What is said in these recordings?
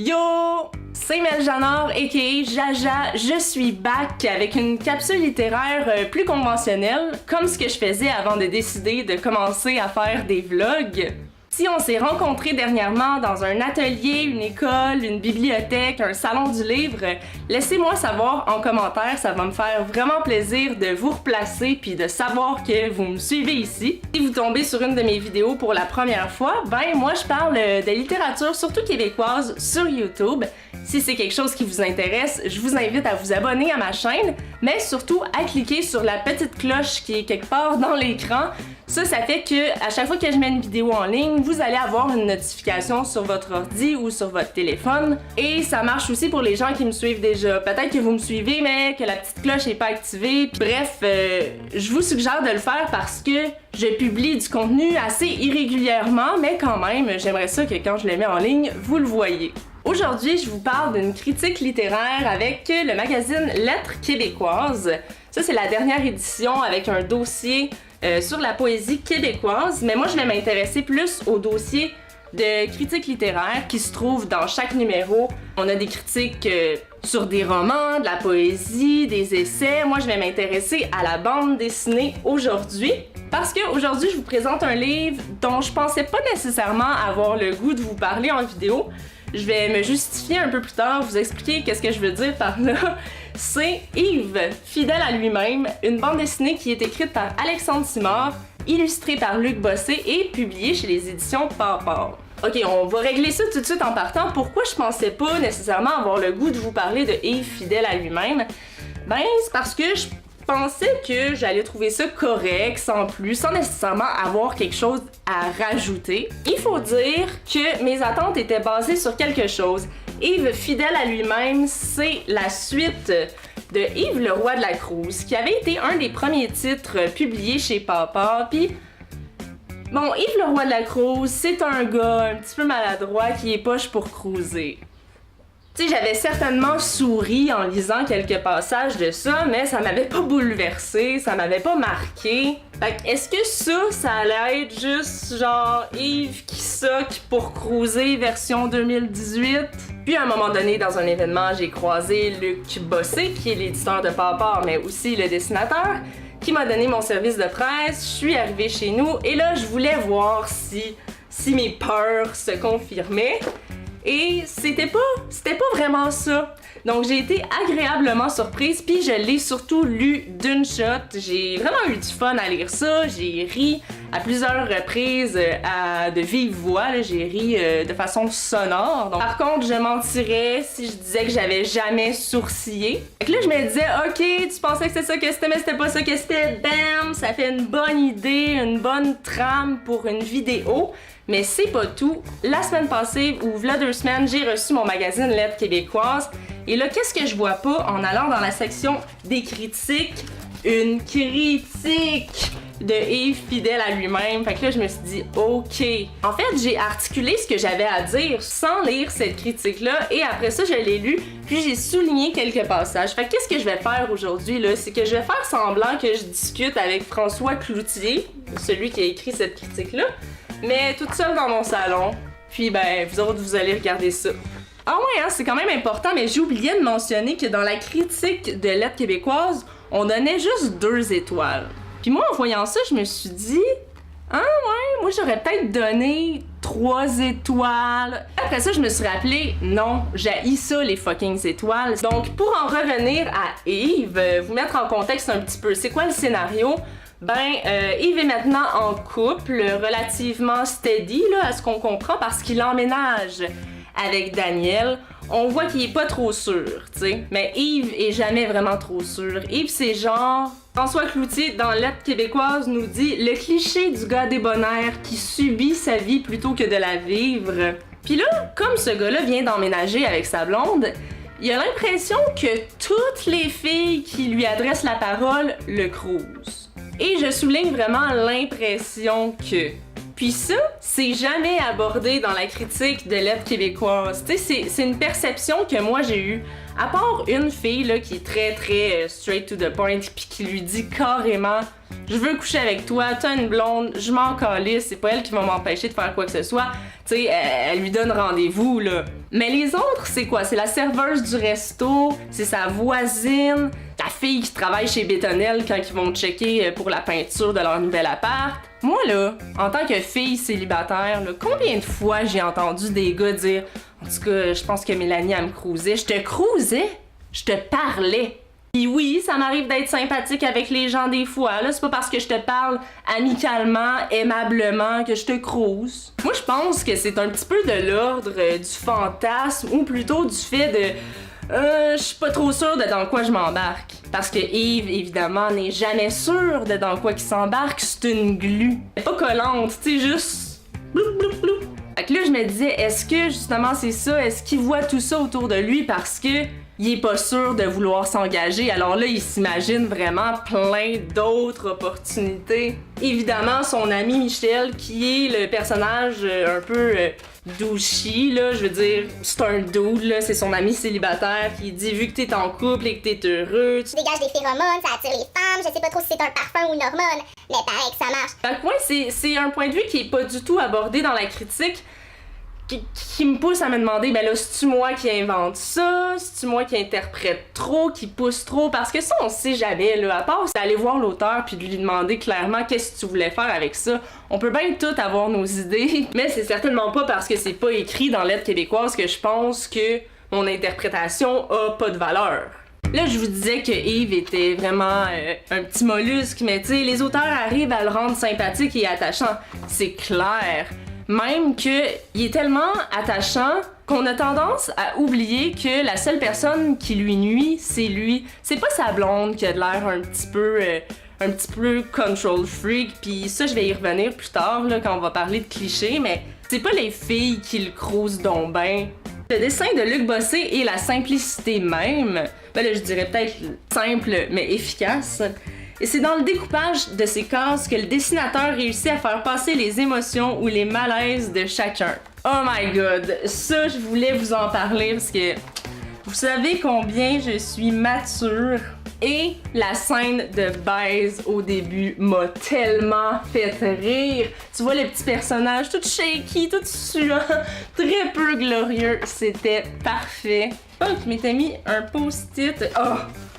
Yo! C'est Mel Janor, a.k.a. Jaja, je suis back avec une capsule littéraire plus conventionnelle, comme ce que je faisais avant de décider de commencer à faire des vlogs. Si on s'est rencontrés dernièrement dans un atelier, une école, une bibliothèque, un salon du livre, laissez-moi savoir en commentaire, ça va me faire vraiment plaisir de vous replacer puis de savoir que vous me suivez ici. Si vous tombez sur une de mes vidéos pour la première fois, ben moi je parle de littérature, surtout québécoise, sur YouTube. Si c'est quelque chose qui vous intéresse, je vous invite à vous abonner à ma chaîne, mais surtout à cliquer sur la petite cloche qui est quelque part dans l'écran. Ça fait que à chaque fois que je mets une vidéo en ligne, vous allez avoir une notification sur votre ordi ou sur votre téléphone. Et ça marche aussi pour les gens qui me suivent déjà. Peut-être que vous me suivez, mais que la petite cloche n'est pas activée. Bref, je vous suggère de le faire parce que je publie du contenu assez irrégulièrement, mais quand même, j'aimerais ça que quand je le mets en ligne, vous le voyez. Aujourd'hui, je vous parle d'une critique littéraire avec le magazine Lettres québécoises. Ça, c'est la dernière édition avec un dossier sur la poésie québécoise, mais moi, je vais m'intéresser plus au dossier de critiques littéraires qui se trouve dans chaque numéro. On a des critiques sur des romans, de la poésie, des essais. Moi, je vais m'intéresser à la bande dessinée aujourd'hui. Parce qu'aujourd'hui, je vous présente un livre dont je pensais pas nécessairement avoir le goût de vous parler en vidéo. Je vais me justifier un peu plus tard, vous expliquer qu'est-ce que je veux dire par là. C'est Yves, fidèle à lui-même, une bande dessinée qui est écrite par Alexandre Simard, illustrée par Luc Bossé et publiée chez les éditions Pawpaw. Ok, on va régler ça tout de suite en partant. Pourquoi je pensais pas nécessairement avoir le goût de vous parler de Yves, fidèle à lui-même? Ben, c'est parce que je pensais que j'allais trouver ça correct, sans plus, sans nécessairement avoir quelque chose à rajouter. Il faut dire que mes attentes étaient basées sur quelque chose. Yves, fidèle à lui-même, c'est la suite de Yves le Roi de la Cruz, qui avait été un des premiers titres publiés chez Pawpaw. Puis, bon, Yves le Roi de la Cruz, c'est un gars un petit peu maladroit qui est poche pour cruiser. Tu sais, j'avais certainement souri en lisant quelques passages de ça, mais ça m'avait pas bouleversé, ça m'avait pas marqué. Fait que, est-ce que ça allait être juste genre Yves qui soque pour cruiser version 2018? Puis à un moment donné, dans un événement, j'ai croisé Luc Bossé, qui est l'éditeur de Pawpaw, mais aussi le dessinateur, qui m'a donné mon service de presse. Je suis arrivée chez nous, et là, je voulais voir si mes peurs se confirmaient. Et c'était pas vraiment ça. Donc j'ai été agréablement surprise, puis je l'ai surtout lu d'une shot. J'ai vraiment eu du fun à lire ça, j'ai ri à plusieurs reprises de vive voix, j'ai ri de façon sonore. Donc, par contre, je mentirais si je disais que j'avais jamais sourcillé. Fait que là, je me disais, ok, tu pensais que c'était ça que c'était, mais c'était pas ça que c'était. Bam! Ça fait une bonne idée, une bonne trame pour une vidéo. Mais c'est pas tout. La semaine passée, ou v'là 2 semaines, j'ai reçu mon magazine Lettres québécoises. Et là, qu'est-ce que je vois pas en allant dans la section des critiques? Une critique de Yves fidèle à lui-même. Fait que là, je me suis dit, ok. En fait, j'ai articulé ce que j'avais à dire sans lire cette critique-là. Et après ça, je l'ai lu, puis j'ai souligné quelques passages. Fait que qu'est-ce que je vais faire aujourd'hui, là? C'est que je vais faire semblant que je discute avec François Cloutier, celui qui a écrit cette critique-là, mais toute seule dans mon salon. Puis ben, vous autres, vous allez regarder ça. Ah ouais, hein, c'est quand même important, mais j'ai oublié de mentionner que dans la critique de Lettres québécoises, on donnait juste 2 étoiles. Puis moi, en voyant ça, je me suis dit, ah ouais, moi j'aurais peut-être donné 3 étoiles. Après ça, je me suis rappelé, non, j'haïs ça les fucking étoiles. Donc pour en revenir à Yves, vous mettre en contexte un petit peu, c'est quoi le scénario? Ben, Yves est maintenant en couple, relativement steady, là, à ce qu'on comprend, parce qu'il emménage avec Daniel. On voit qu'il est pas trop sûr, tu sais. Mais Yves est jamais vraiment trop sûr. Yves, c'est genre... François Cloutier, dans Lettres québécoises, nous dit « Le cliché du gars débonnaire qui subit sa vie plutôt que de la vivre. » Puis là, comme ce gars-là vient d'emménager avec sa blonde, il a l'impression que toutes les filles qui lui adressent la parole le crousent. Et je souligne vraiment l'impression que... Puis ça, c'est jamais abordé dans la critique de lettres québécoises. Tu sais, c'est une perception que moi j'ai eue. À part une fille là, qui est très straight to the point puis qui lui dit carrément « Je veux coucher avec toi, t'as une blonde, je m'en calisse, c'est pas elle qui va m'empêcher de faire quoi que ce soit. » Tu sais, elle lui donne rendez-vous là. Mais les autres, c'est quoi? C'est la serveuse du resto, c'est sa voisine, la fille qui travaille chez Bétonnel quand ils vont checker pour la peinture de leur nouvel appart. Moi là, en tant que fille célibataire, là, combien de fois j'ai entendu des gars dire « En tout cas, je pense que Mélanie, elle me cruisait. » Je te cruisais? Je te parlais. Puis oui, ça m'arrive d'être sympathique avec les gens des fois, là. C'est pas parce que je te parle amicalement, aimablement que je te crouse. Moi, je pense que c'est un petit peu de l'ordre du fantasme, ou plutôt du fait de... je suis pas trop sûre de dans quoi je m'embarque. Parce que Yves, évidemment, n'est jamais sûr de dans quoi qu'il s'embarque. C'est une glu. Elle est pas collante, tu sais, juste... Bloup, bloup, bloup. Fait que là, je me disais, est-ce que justement c'est ça? Est-ce qu'il voit tout ça autour de lui parce que il est pas sûr de vouloir s'engager? Alors là, il s'imagine vraiment plein d'autres opportunités. Évidemment, son ami Michel, qui est le personnage un peu douchy, là, je veux dire, c'est un dude, là, c'est son ami célibataire qui dit, vu que t'es en couple et que t'es heureux, tu dégages des phéromones, ça attire les femmes, je sais pas trop si c'est un parfum ou une hormone, mais pareil que ça marche. Fait que moi, c'est un point de vue qui est pas du tout abordé dans la critique, qui me pousse à me demander, ben là, c'est-tu moi qui invente ça? C'est-tu moi qui interprète trop, qui pousse trop? Parce que ça, on sait jamais, là, à part d'aller voir l'auteur puis de lui demander clairement qu'est-ce que tu voulais faire avec ça. On peut bien tout avoir nos idées, mais c'est certainement pas parce que c'est pas écrit dans Lettres québécoises que je pense que mon interprétation a pas de valeur. Là, je vous disais que Yves était vraiment un petit mollusque, mais tu sais, les auteurs arrivent à le rendre sympathique et attachant. C'est clair. Même qu'il est tellement attachant qu'on a tendance à oublier que la seule personne qui lui nuit, c'est lui. C'est pas sa blonde qui a de l'air un petit peu control freak, puis ça, je vais y revenir plus tard, là, quand on va parler de clichés, mais c'est pas les filles qui le crousent donc ben. Le dessin de Luc Bossé et la simplicité même, ben là, je dirais peut-être simple mais efficace. Et c'est dans le découpage de ces cases que le dessinateur réussit à faire passer les émotions ou les malaises de chacun. Oh my god, ça je voulais vous en parler parce que vous savez combien je suis mature. Et la scène de baise au début m'a tellement fait rire. Tu vois le petit personnage tout shaky, tout suant, très peu glorieux. C'était parfait. Oh, je m'étais mis un post-it. Oh!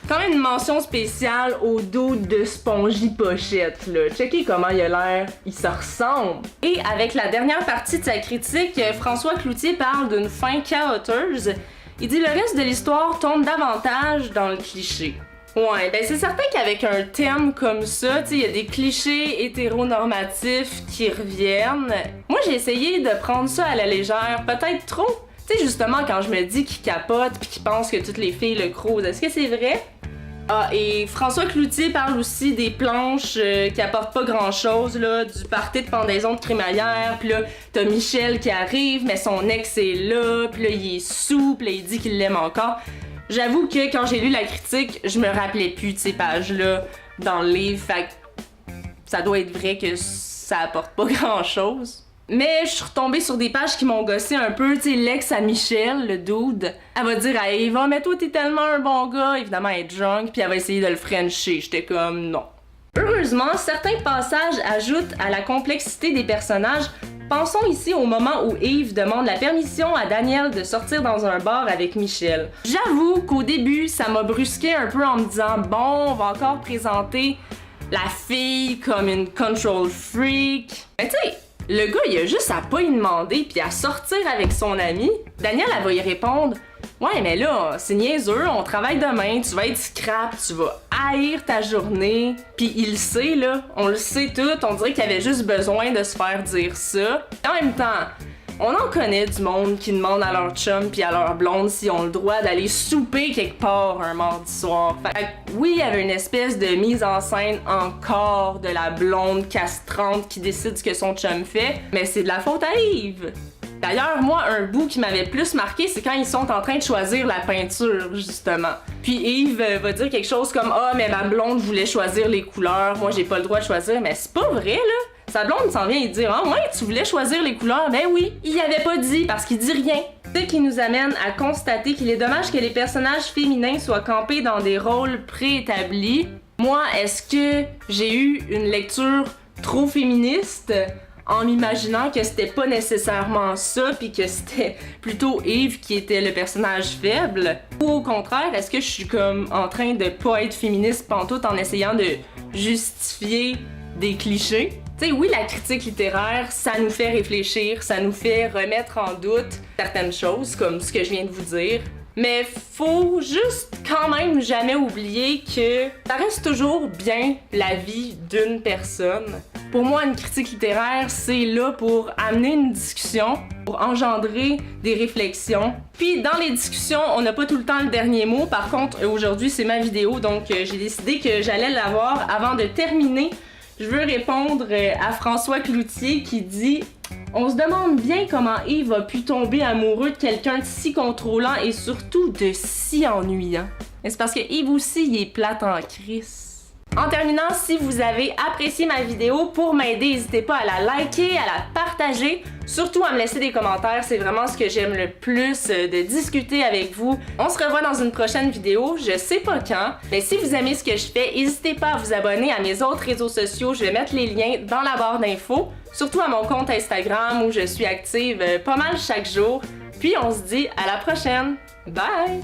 Quand même une mention spéciale au dos de Spongy Pochette, là. Checkez comment il a l'air, il se ressemble. Et avec la dernière partie de sa critique, François Cloutier parle d'une fin chaoteuse. Il dit le reste de l'histoire tombe davantage dans le cliché. Ouais, ben c'est certain qu'avec un thème comme ça, tu sais, il y a des clichés hétéronormatifs qui reviennent. Moi, j'ai essayé de prendre ça à la légère, peut-être trop. Tu sais, justement, quand je me dis qu'il capote pis qu'il pense que toutes les filles le crousent, est-ce que c'est vrai? Ah, et François Cloutier parle aussi des planches qui apportent pas grand-chose, là, du party de pendaison de crémaillère, pis là, t'as Michel qui arrive, mais son ex est là, pis là, il est sous, pis là, il dit qu'il l'aime encore. J'avoue que quand j'ai lu la critique, je me rappelais plus de ces pages-là dans le livre, fait que ça doit être vrai que ça apporte pas grand-chose. Mais je suis retombée sur des pages qui m'ont gossé un peu, tu sais, l'ex à Michel, le dude. Elle va dire à Eva, mais toi t'es tellement un bon gars, évidemment elle est drunk, puis elle va essayer de le frencher. J'étais comme non. Heureusement, certains passages ajoutent à la complexité des personnages. Pensons ici au moment où Yves demande la permission à Daniel de sortir dans un bar avec Michel. J'avoue qu'au début, ça m'a brusqué un peu en me disant bon, on va encore présenter la fille comme une control freak. Mais tu sais, le gars, il a juste à pas y demander puis à sortir avec son ami. Daniel, elle va y répondre ouais, mais là, c'est niaiseux, on travaille demain, tu vas être scrap, tu vas haïr ta journée. Puis il le sait, là, on le sait tout, on dirait qu'il avait juste besoin de se faire dire ça. En même temps, on en connaît du monde qui demande à leur chum puis à leur blonde s'ils ont le droit d'aller souper quelque part un mardi soir. Fait que oui, il y avait une espèce de mise en scène encore de la blonde castrante qui décide ce que son chum fait, mais c'est de la faute à Yves. D'ailleurs, moi, un bout qui m'avait plus marqué, c'est quand ils sont en train de choisir la peinture, justement. Puis Yves va dire quelque chose comme « Ah, mais ma blonde voulait choisir les couleurs, moi j'ai pas le droit de choisir. » Mais c'est pas vrai, là! Sa blonde s'en vient et dire « Ah ouais, tu voulais choisir les couleurs? » Ben oui, il avait pas dit parce qu'il dit rien. Ce qui nous amène à constater qu'il est dommage que les personnages féminins soient campés dans des rôles préétablis. Moi, est-ce que j'ai eu une lecture trop féministe en m'imaginant que c'était pas nécessairement ça puis que c'était plutôt Eve qui était le personnage faible? Ou au contraire, est-ce que je suis comme en train de pas être féministe pantoute en essayant de justifier des clichés? Tu sais, oui, la critique littéraire, ça nous fait réfléchir, ça nous fait remettre en doute certaines choses, comme ce que je viens de vous dire. Mais faut juste quand même jamais oublier que ça reste toujours bien la vie d'une personne. Pour moi, une critique littéraire, c'est là pour amener une discussion, pour engendrer des réflexions. Puis dans les discussions, on n'a pas tout le temps le dernier mot. Par contre, aujourd'hui, c'est ma vidéo, donc j'ai décidé que j'allais l'avoir. Avant de terminer, je veux répondre à François Cloutier qui dit « On se demande bien comment Yves a pu tomber amoureux de quelqu'un de si contrôlant et surtout de si ennuyant. » Mais c'est parce que Yves aussi, il est plate en crise. En terminant, si vous avez apprécié ma vidéo, pour m'aider, n'hésitez pas à la liker, à la partager, surtout à me laisser des commentaires, c'est vraiment ce que j'aime le plus, de discuter avec vous. On se revoit dans une prochaine vidéo, je sais pas quand, mais si vous aimez ce que je fais, n'hésitez pas à vous abonner à mes autres réseaux sociaux, je vais mettre les liens dans la barre d'infos, surtout à mon compte Instagram où je suis active pas mal chaque jour. Puis on se dit à la prochaine, bye!